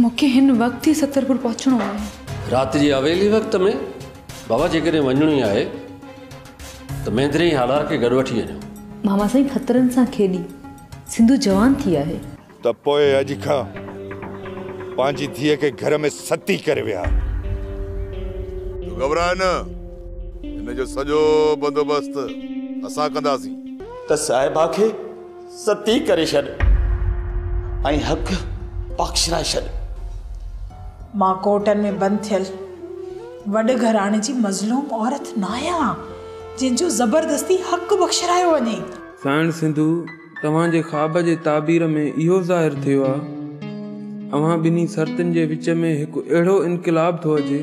मूंखे हिन वक्त ही सतरपुर पहुंचणो आहे। रात जी अवेली वक्त में बाबा जेकॾहिं वञणी आहे त मेंद्रे हालार खे गॾु वठी वञो। मामा साईं खतरनि सां खेॾी सिंधु जवान थी आहे त पोइ अॼु खां पंहिंजी धीअ खे घर में सती करे विया। तूं घबरा न, हिन जो सॼो बंदोबस्त असां कंदासीं। त साहिबा खे सती करे छॾ ऐं हक़ बख़्शराए छॾ। मां कोटनि में बंदि थियल वॾे घराणे जी मज़लूम औरत न आहियां जिनजो ज़बरदस्ती हक़ बख़्शरायो वञे। साण सिंधु तव्हांजे ख्वाब जे ताबीर में इहो ज़ाहिर थियो आहे अव्हां ॿिन्ही शर्तुनि जे विच में हिकु अहिड़ो इनक़िलाब थो अचे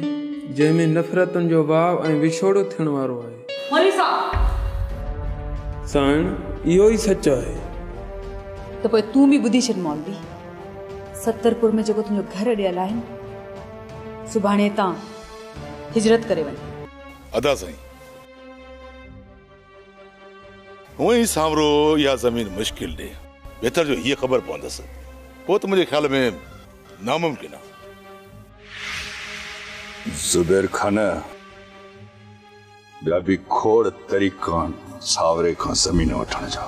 जंहिंमें नफ़रतुनि जो वाव ऐं विछोड़ो थियण वारो आहे। साण इहो ई सच आहे। त पोइ तूं बि ॿुधी छॾ मौलवी, सतरपुर में जेको तुंहिंजो घर ॾियल आहे सुभाणे तां हिजरत करे वञ। अदा साईं, हूअं ई सामरो इहा ज़मीन मुश्किल ॾे बहितर जो हीअ ख़बर पवंदसि पोइ त मुंहिंजे ख्याल में नामुमकिन आहे। ज़ुबैर खान ॿिया बि खोड़ तरीक़ा सावरे खां ज़मीन वठण जा।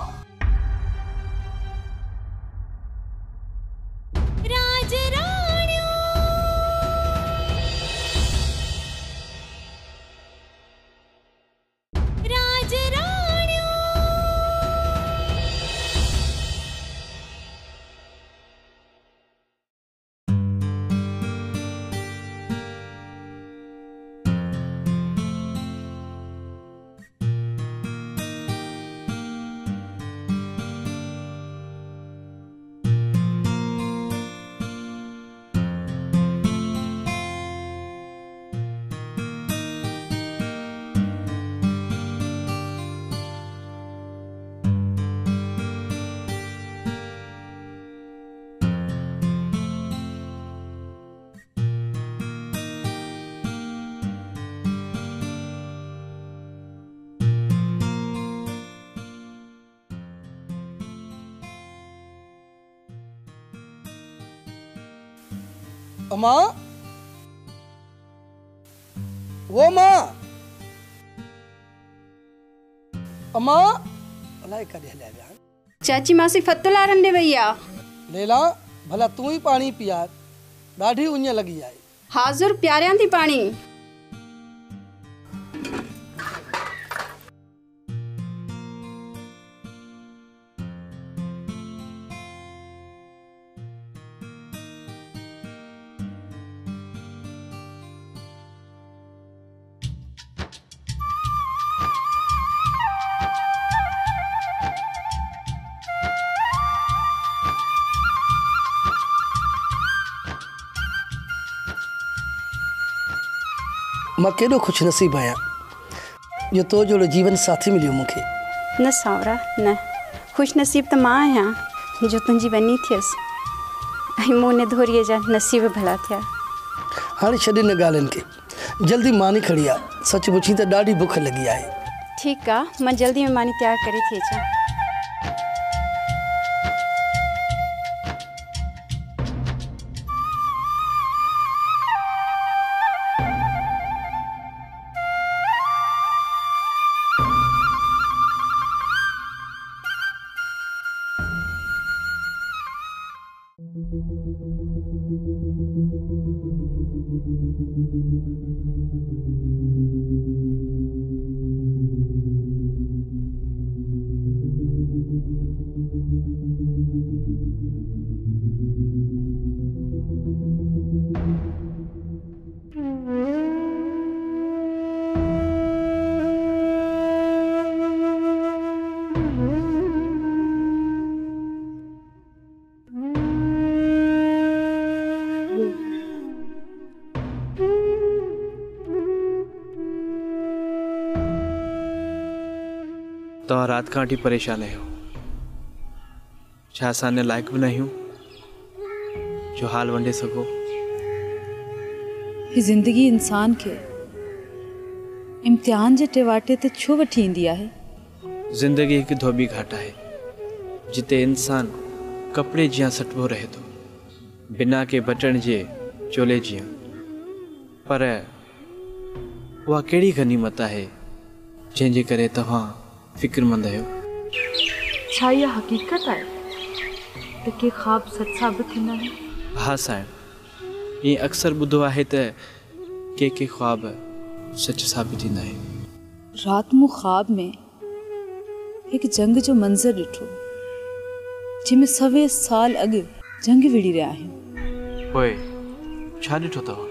अम्मा, वो मां अम्मा अलाए कॾहिं हलिया विया। चाची मासी फतला रंडे वई आहे। लेला भला तूं ही पानी पियार, ॾाढी उञ लगी आहे। हाज़ुर प्यारियां थी पानी। मां केॾो खुश नसीब आहियां जो तो जहिड़ो जीवन साथी मिलियो मूंखे। न सावरा न, खुश नसीब त मां आहियां जो तुंहिंजी वञी थियसि ऐं मूं निधोरीअ जा नसीब भला थिया। हाणे छॾे न ॻाल्हियुनि खे, जल्दी मानी खड़ी आहे। सच पुछी त ॾाढी बुख लगी आहे। ठीकु आहे, मां जल्दी में मानी तयारु करे थी अचां। तो रात खां वठी परेशान आहियो। छा असां ने लाइक़ बि न आहियूं जो हाल वंडे सघो? ही ज़िंदगी इंसान के इम्तिहान जे टेवाटे ते छो वठी ईंदी आहे? ज़िंदगी हिकु धोबी घाट आहे जिते इंसान कपिड़े जियां सटबो रहे थो, बिना के बटण जे चोले जिया, पर वह केड़ी गनीमत है जंहिंजे करे तव्हां फिक्रमंद आहियो। छा इहा हकीकत आहे त के ख्वाब सच साबित थींदा आहिनि? हाँ साहिब, ये अक्सर ॿुधो आहे त के ख्वाब सच साबित थींदा आहिनि। रात मूं ख्वाब में एक जंग जो मंज़र ॾिठो जंहिंमें 100 साल अॻु जंग विड़ी रहिया आहियूं। पोइ छा ॾिठो तव्हां?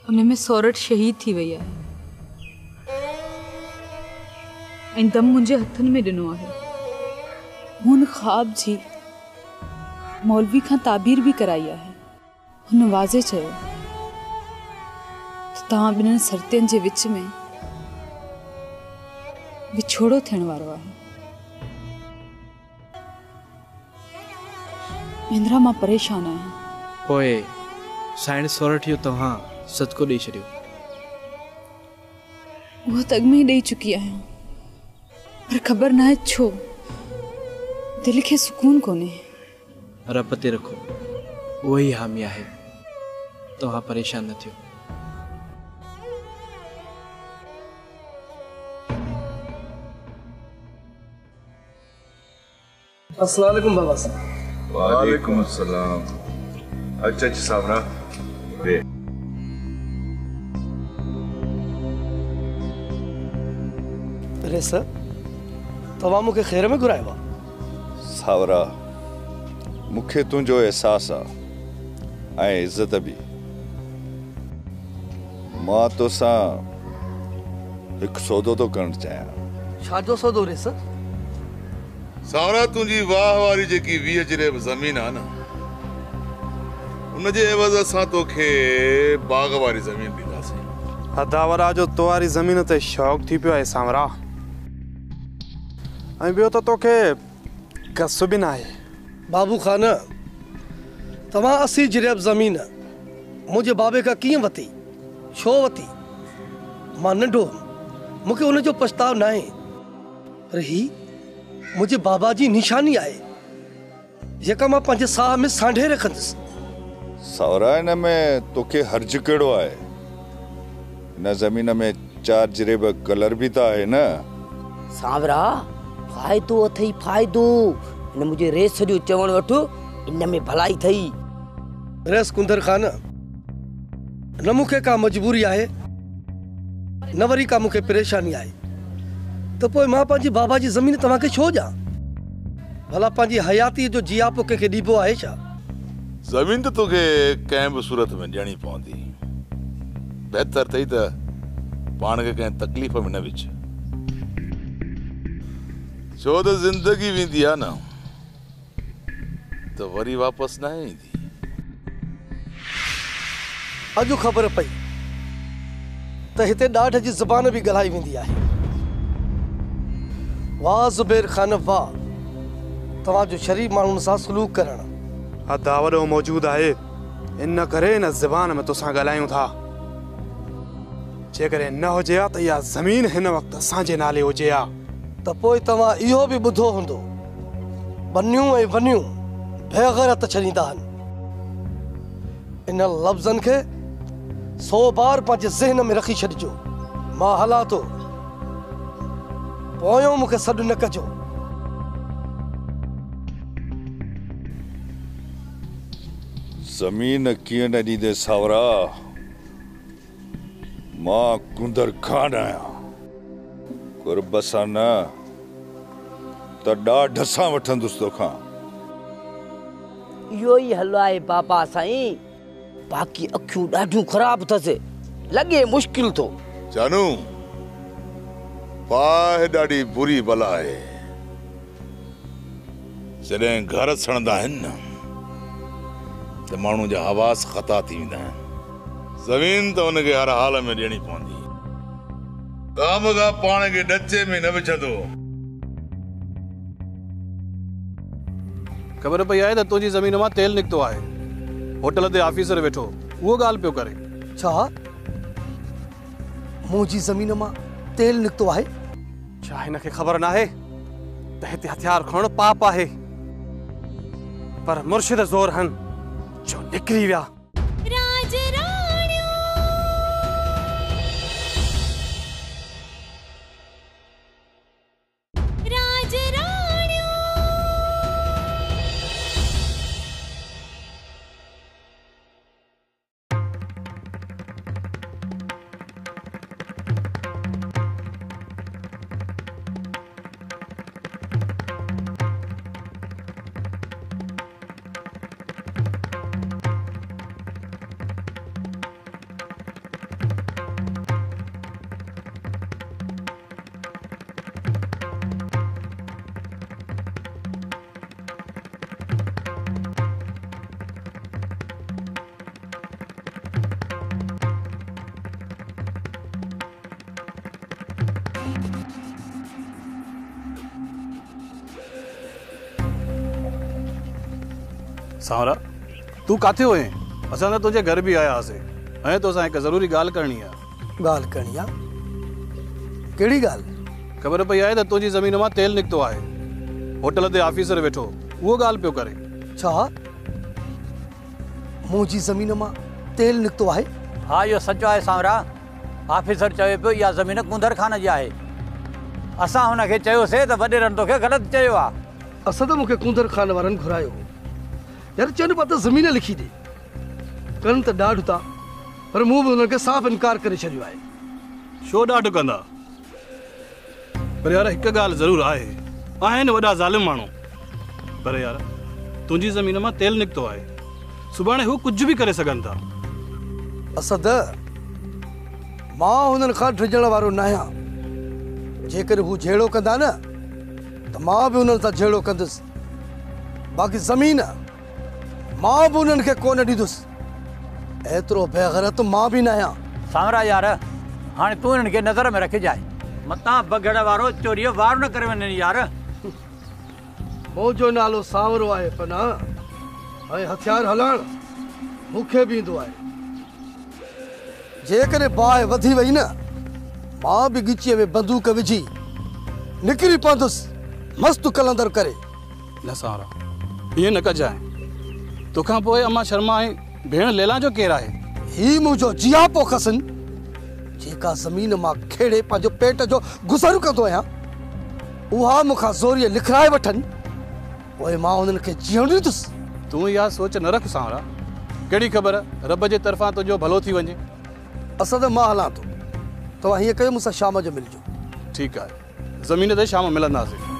उनमें सौरठ शहीद थी वई आहे ऐं दम मुंहिंजे हथनि में ॾिनो आहे। हुन ख्वाब जी मौलवी खां ताबीर भी कराई आहे। हुन वाज़े चयो त तव्हां ॿिन्हिनि सरतियुनि जे विच में विछोड़ो थियण वारो आहे। इंदिरा, मां परेशान आहियां। पोइ साइण सौरठ जो तव्हां सदको ॾेई छॾियो। उहा त अॻु में ई ॾेई चुकी आहियां, पर ख़बर न आहे छो दिलि खे सुकून कोन्हे। रब ते रखो, उहो ई हामी आहे, तव्हां परेशान न थियो। अस्सलाम वालेकुम बाबा साहब। वालेकुम अस्सलाम। अच्छा सावरा बे अरे सर, तव्हां मूंखे ख़ैर में घुरायो आहे? सावरा, मूंखे तुंहिंजो एहसास आहे ऐं इज़त बि। मां तोसां हिकु सौदो थो करणु चाहियां। छा जो सौदो रे सर? सावरा, तुंहिंजी वाह वारी जेकी 20 जरेब ज़मीन आहे न, उनजे एवज़ असां तोखे बाग़ वारी ज़मीन ॾींदासीं। अदावरा जो तोवारी ज़मीन ते शौक़ थी पियो आहे सांवरा, ऐं ॿियो त तोखे कसु बि न आहे। बाबू खान, तव्हां 80 जरेब ज़मीन मुंहिंजे बाबे खां कीअं वरिती? छो वरिती? मां नंढो हुउमि, मूंखे उनजो पछताव न आहे, पर ही मुझे बाबा जी निशानी आए जेका मां पंहिंजे साह में सांढे रखंदुसि। सावरा, हिन में तोखे हर्ज कहिड़ो आहे? हिन ज़मीन में 4 जरेब कलर बि त आहे न। सावरा, फ़ाइदो अथई फ़ाइदो। हिन मुंहिंजे रेस जो चवण वठो, इन में भलाई थई। रेस कुंदर खान, न मूंखे का मजबूरी आहे न वरी का मूंखे परेशानी आहे, तो पोइ मां पंहिंजी बाबा जी ज़मीन तव्हांखे छो ॾियां? भला पंहिंजी हयाती जो जियापो कंहिंखे ॾिबो आहे छा? ज़मीन त तोखे कंहिं बि सूरत में ॾियणी पवंदी। बहितर अथई त पाण खे कंहिं तकलीफ़ में न विझ, छो त ज़िंदगी वेंदी आहे न त वरी वापसि न ईंदी। अॼु ख़बर पई त हिते ॾाढ जी ज़बान बि ॻाल्हाई वेंदी आहे। वाह ज़ुबैर खान वाह, तव्हांजो शरीफ़ माण्हुनि सां सलूक करणु। अदावरो मौजूद आहे, इन करे न ज़बान में तोसां ॻाल्हायूं था। जेकॾहिं न हुजे हा त इहा ज़मीन हिन वक़्तु असांजे नाले हुजे हा त पोइ तव्हां इहो बि ॿुधो हूंदो, बनियूं ऐं वनियूं बेग़ैरत छॾींदा आहिनि। इन लफ़्ज़नि खे 100 बार पंहिंजे ज़हन में रखी छॾिजो। मां हलां थो, पोयों मूंखे सॾु न कजो। ज़मीन कीअं न ॾींदे सावरा? मां कुंदर खान आहियां, कुर्ब सां न त ॾाढ सां वठंदुसि तोखां। इहो ई हल आहे बाबा साईं, बाक़ी अखियूं ॾाढियूं ख़राब अथसि, लॻे मुश्किल थो। जानू, पाह ॾाढी बुरी बला आहे। जॾहिं घर सड़ंदा आहिनि न त माण्हू जा हवास ख़ता थी वेंदा आहिनि। ज़मीन त हुनखे हर हाल में ॾियणी पवंदी। काम का पाण खे ॾचे में न विझंदो। ख़बर पई आहे त तुंहिंजी ज़मीन मां तेल निकितो आहे। होटल ते ऑफिसर वेठो उहो ॻाल्हि पियो करे। छा मुंहिंजी ज़मीन मां तेल निकितो आहे? छा हिनखे ख़बर न आहे त हिते हथियार खणणु पाप आहे? पर मुर्शिद ज़ोर हन जो निकरी विया। सावरा तू काथे हुए असां त तुझे घर भी आया हासे ऐं तोसां हिकु ज़रूरी ॻाल्हि करणी आहे। ॻाल्हि करणी आहे? कहिड़ी ॻाल्हि? ख़बर पई आहे त तुंहिंजी ज़मीन मां तेल निकितो आहे। होटल ते ऑफिसर वेठो उहो ॻाल्हि पियो करे। छा मुंहिंजी ज़मीन मां तेल निकितो आहे? हाँ इहो सचो आहे सावरा। ऑफिसर चवे पियो इहा ज़मीन कुंदर खान जी आहे। असां हुनखे चयोसीं त वॾेरनि तोखे ग़लति चयो आहे। असां त मूंखे कुंदर खान वारनि घुरायो यार, चवनि पिया त ज़मीन लिखी ॾे, कनि त ॾाढो था, पर मूं बि हुननि खे साफ़ इनकार करे छॾियो आहे। छो ॾाढो कंदा? पर यार हिकु ॻाल्हि ज़रूरु आहे, आहिनि वॾा ज़ालिम माण्हू, पर यार तुंहिंजी ज़मीन मां तेल निकितो आहे, सुभाणे हू कुझु बि करे सघनि था। असद मां हुननि खां डिॼण वारो न आहियां। जेकर हू जहिड़ो कंदा न त मां बि हुननि सां जहिड़ो कंदुसि। बाक़ी ज़मीन मां बि हुननि खे कोन ॾींदुसि। एतिरो बेग़ैरत मां बि न आहियां। सावरा यार हाणे तूं हिननि खे नज़र में रखिजांइ, मतां बगड़ वारो चोरीअ वार न करे वञनि यार। मुंहिंजो नालो सावरो आहे पना, ऐं हथियार हलाइण मूंखे बि ईंदो आहे। जेकॾहिं बाहि वधी वई न, मां बि ॻिचीअ में बंदूक विझी निकिरी पवंदुसि मस्तु कलंदर करे। न सावरा ईअं न कजांइ। तोखां पोइ अम्मा शर्मा ऐं भेण लैला जो केरु आहे? ही मुंहिंजो जिया पोखसनि, जेका ज़मीन मां खेड़े पंहिंजो पेट जो गुज़र कंदो आहियां। उहा मूंखां ज़ोरीअ लिखाए वठनि, पोइ मां हुननि खे जीअण ॾींदुसि। तूं इहा सोच न रख सावरा, कहिड़ी ख़बर रब जे तरफ़ां तुंहिंजो भलो थी वञे। असद मां हलां थो, तव्हां हीअं कयो मूंसां शाम जो मिलिजो। ठीकु आहे, ज़मीन ते शाम मिलंदासीं।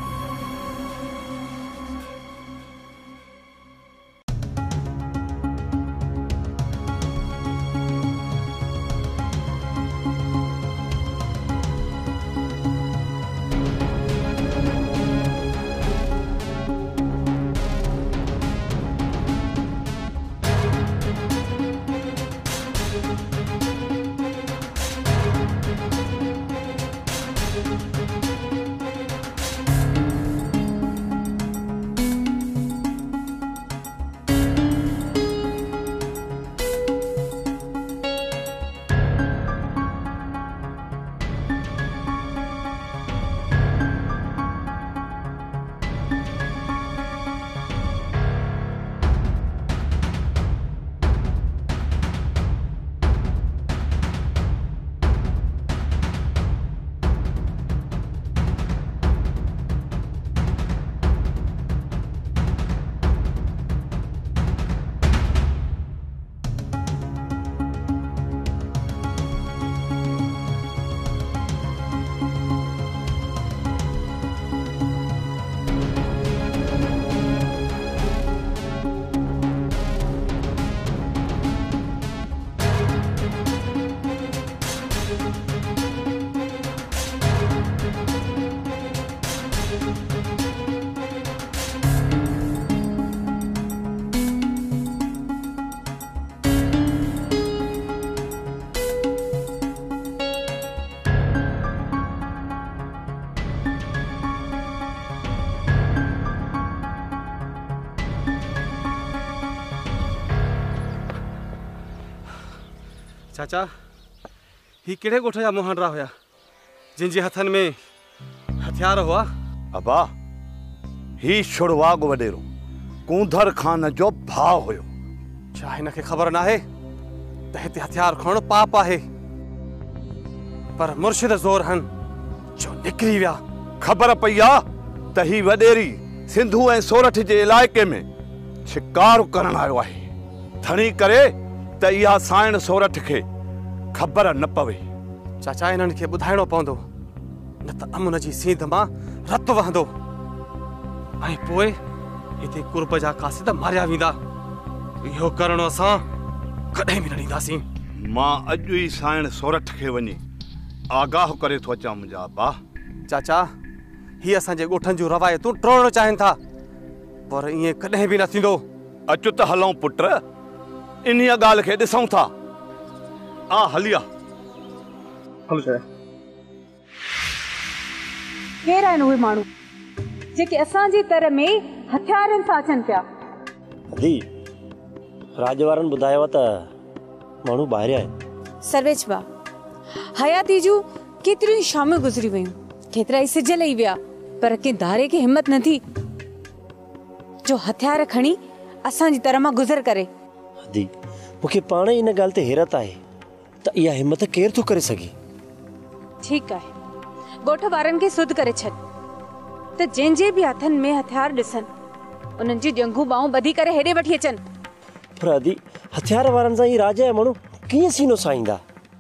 चाचा ही केड़े गोठ जा मोहनरा हुया जिनजे हथन में हथियार हुआ? अबा ही छुड़वाग वडेरो कूंदर खान जो भाउ हुयो। छा हिनखे ख़बर नाहे त हिते हथियार खणणु पाप आहे, पर मुर्शिद ज़ोर हन जो निकिरी विया। ख़बर पई आ त ही वडेरी सिंधु ऐं सोरठ जे इलाइक़े में शिकार करण आयो आहे। धणी करे त इहा साइण सोरठ खे ख़बर न पवे। चाचा इन्हनि खे ॿुधाइणो पवंदो, न त अमुन जी सींध मां रतु वहंदो ऐं पोइ हिते कुर्ब जा कासिद मारिया वेंदा। इहो करणो असां कॾहिं बि न ॾींदासीं। मां अॼु ई साइण सोरठ खे वञी आगाह करे थो अचां मुंहिंजा अबा। चाचा ही असांजे ॻोठनि जूं रवायतूं टोड़णु चाहिनि था, पर ईअं कॾहिं बि न थींदो। अचु त हलूं पुट, इन्हीअ ॻाल्हि खे ॾिसूं था। आ हलिया हलो चाचा। केरु आहिनि उहे माण्हू जेके असांजी तरह में हथियारनि सां अचनि पिया? दी राज वारनि ॿुधायो त माण्हू ॿाहिरियां आहिनि। सर्वेच बा हयाती जूं केतिरियूं शामियूं गुज़री वयूं, केतिरा ई सिज लही विया, पर कंहिं धारे खे हिम्मत न थी जो हथियार खणी असांजी तरह मां गुज़र करे। दी मूंखे पाण ई इन ॻाल्हि ते हैरत आहे त इहा हिम्मत केरु थो करे सघे। ठीकु आहे, ॻोठ वारनि खे सुध करे छॾ त जंहिंजे बि हथनि में हथियार ॾिसनि उन्हनि जी ॼंघूं ॿाहूं ॿधी करे हेॾे वठी अचनि। पर आदि हथियार वारनि सां ई राज जा माण्हू कीअं सीनो साईंदा?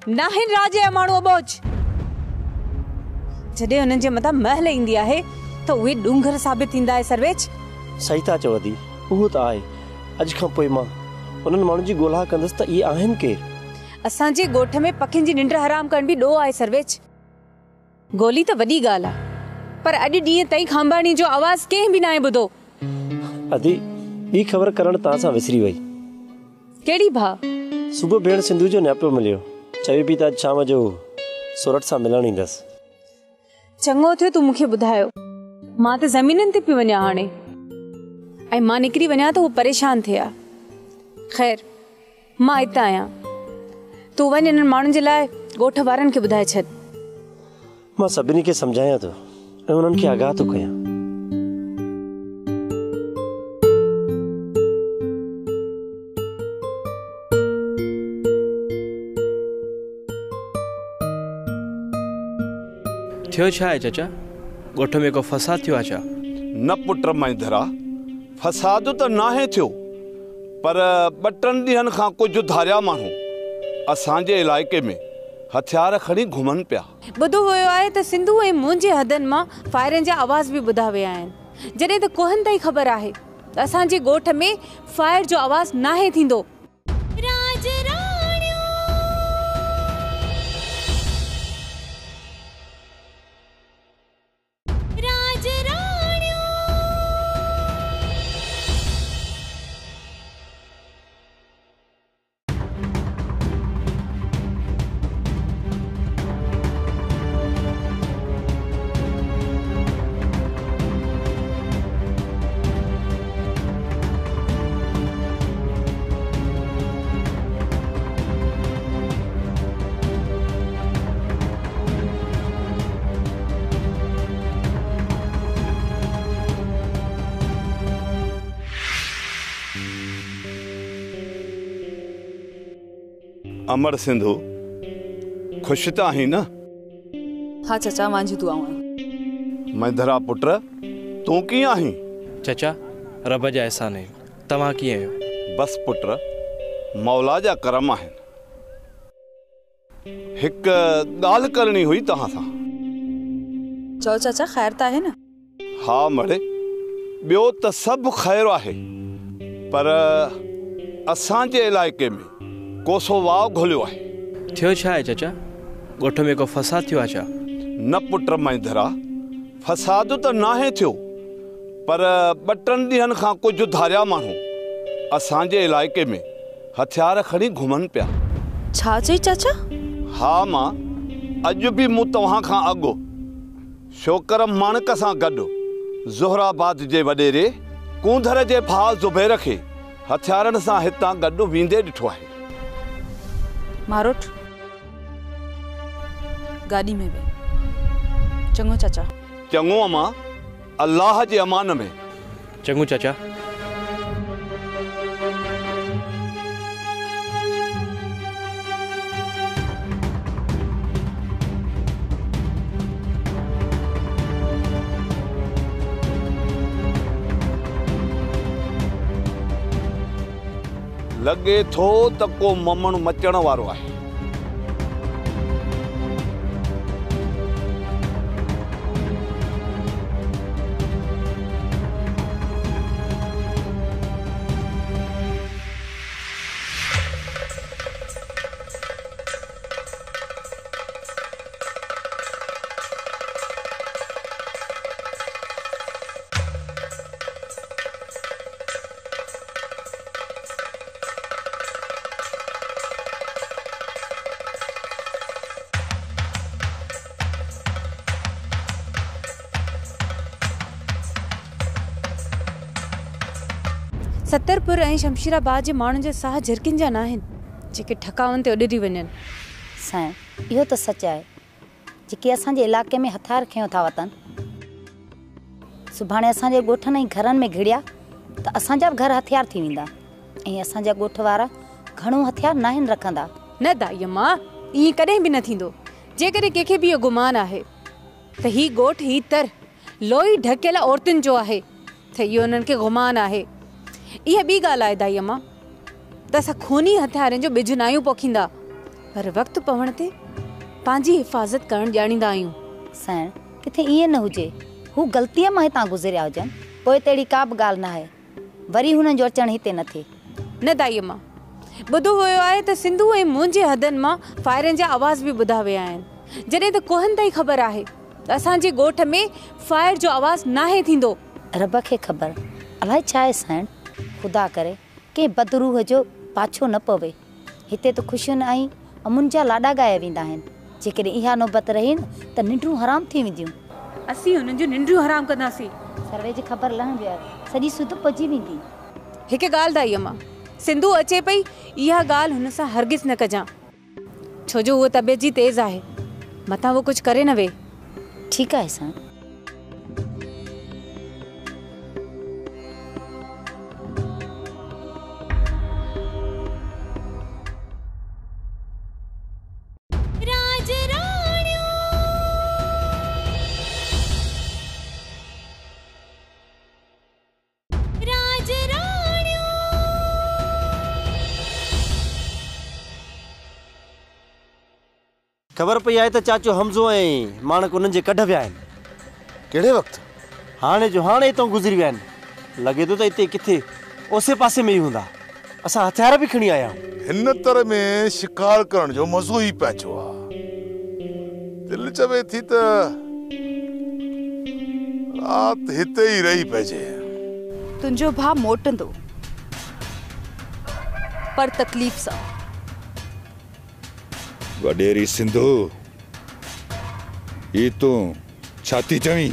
नाहिनि राज जा माण्हू अबोज। जॾहिं उन्हनि जे मथां महल ईंदी आहे त उहे डूंगर साबित थींदा आहे। सर्वेच सही था चओ दी, उहो त आहे। अॼु खां पोइ मां उन्हनि माण्हुनि जी ॻोल्हा कंदसि त इहे आहिनि केरु। असांजे ॻोठ में पखियुनि जी निंड हराम करण बि ॾोह आहे। सर्वेच गोली त वॾी ॻाल्हि आहे, पर अॼु ॾींहं ताईं खांबाणी जो आवाज़ कंहिं बि नाहे ॿुधो। अदी ॿी ख़बर करण तव्हां सां विसरी वई। कहिड़ी भाउ? सुबुह भेण सिंधु जो न्यापो मिलियो, चवे पई त अॼु शाम जो सोरठ सां मिलण ईंदसि। चङो थियो तूं मूंखे ॿुधायो, मां त ज़मीननि ते पई वञा हाणे, ऐं मां निकिरी वञा त उहो परेशान थिया। ख़ैर मां हिते आहियां, तूं वञ इन्हनि माण्हुनि जे लाइ ॻोठ वारनि खे ॿुधाए छॾ। मां सभिनी खे सम्झायां थो ऐं उन्हनि खे आगाह थो कयां। थियो छा आहे चाचा? ॻोठ में को फसाद थियो आहे छा? न पुट महिंदरा, फसाद त नाहे थियो, पर 2-3 ॾींहंनि खां कुझु धारिया माण्हू असांजे इलाइक़े में हथियार खणी घुमनि पिया। ॿुधो वियो आहे त सिंधु ऐं मुंहिंजे हदनि मां फायरनि जा आवाज़ बि ॿुधा विया आहिनि, जॾहिं त कोहनि ताईं ख़बर आहे त असांजे ॻोठ में फायर जो आवाज़ नाहे थींदो। अमर सिंधु खुश त आहीं न? हाँ चाचा, मुंहिंजी दुआऊं आहिनि। महिंदरा पुट, तूं कीअं आहीं? चाचा रब जा एहसान आहिनि, तव्हां कीअं आहियो? बस पुट, मौला जा करम आहिनि। हिकु ॻाल्हि करणी हुई तव्हां सां। चओ चाचा, ख़ैर त आहे न? हा मड़े, ॿियो त सभु ख़ैर आहे, पर असांजे इलाइक़े में कोसो वाव घुलियो आहे। थियो छा आहे चाचा? ॻोठ में को फसाद थियो आहे छा? न पुट महिंदरा, फसाद त नाहे थियो, पर 2-3 ॾींहंनि खां कुझु धारिया माण्हू असांजे इलाइक़े में हथियार खणी घुमनि पिया। छा चई चाचा? हा मां, अॼु बि मूं तव्हां खां अॻु शोकर माणक सां गॾु ज़ोहराबाद जे वॾेरे कूंदर जे भाउ ज़ुबैर खे हथियारनि सां हितां गॾु वेंदे ॾिठो आहे। मारोट गाड़ी में वे। चङो चाचा। चङो अम्मा, अल्लाह जे अमान में। चङो चाचा। लॻे थो त को ममण मचण वारो आहे। सत्तरपुर ऐं शमशीराबाद जे माण्हुनि जा साह झिरकिन जा न आहिनि जेके ठकावन ते उॾरी वञनि। साईं इहो त सच आहे, जेके असांजे इलाइक़े में हथियार खयों था वतन, सुभाणे असांजे ॻोठनि ऐं घरनि में घिड़िया त असांजा बि घर हथियार थी वेंदा ऐं असांजा ॻोठ वारा घणो हथियार न आहिनि रखंदा। न दाईअ मां ईअं कॾहिं बि न थींदो। जेकॾहिं कंहिंखे बि इहो गुमान आहे त ही ॻोठ ही तर लोई ढकियल औरतुनि जो आहे त इहो उन्हनि खे गुमान आहे। इहा ॿी ॻाल्हि आहे दाईअ मां त असां खूनी हथियारनि जो ॿिज न आहियूं पोखींदा, पर वक़्तु पवण ते पंहिंजी हिफ़ाज़त करणु ॼाणींदा आहियूं। साईं किथे ईअं न हुजे हू ग़लतीअ मां हितां गुज़रिया हुजनि, पोइ त अहिड़ी का बि ॻाल्हि न आहे वरी हुननि जो अचणु हिते न थिए। न दाईअ मां ॿुधो वियो आहे त सिंधू ऐं मुंहिंजे हदनि मां फायरनि जा आवाज़ बि ॿुधा विया आहिनि, जॾहिं त कोहनि ताईं ख़बर आहे त असांजे ॻोठ में फायर जो आवाज़ नाहे थींदो। रब खे ख़बर अलाए छा आहे साईं, ख़ुदा करे कंहिं बदरूह जो पाछो न पवे। हिते त ख़ुशियुनि ऐं अमुन जा लाॾा ॻाया वेंदा आहिनि, जेकॾहिं इहा नौबत रही न त निंड्रूं हराम थी वेंदियूं। असीं हुननि जूं निंड्रूं हराम कंदासीं। सर्वे जी ख़बर लहंदी आहे सॼी सुध पहुची वेंदी। हिकु ॻाल्हि दाईअ मां सिंधू अचे पई, इहा ॻाल्हि हुन सां हरगिज़ न कजां, छो जो उहा तबियत जी तेज़ आहे, मथां उहो कुझु करे न वे। ठीकु आहे साईं। ख़बर पई आहे त चाचो हमज़ो ऐं माणक उन्हनि जे कढ विया आहिनि। कहिड़े वक़्तु? हाणे जो हाणे हितां गुज़री विया आहिनि। लॻे थो त हिते किथे ओसे पासे में ई हूंदा। असां हथियार बि खणी आया आहियूं। हिन तरह में शिकार करण जो मज़ो ई पइजो आहे। दिलि चवे थी त राति हिते ई रही पइजे। तुंहिंजो भाउ मोटंदो, पर तकलीफ़ सां। वडेरी सिंधू, ई तूं छा थी चवीं?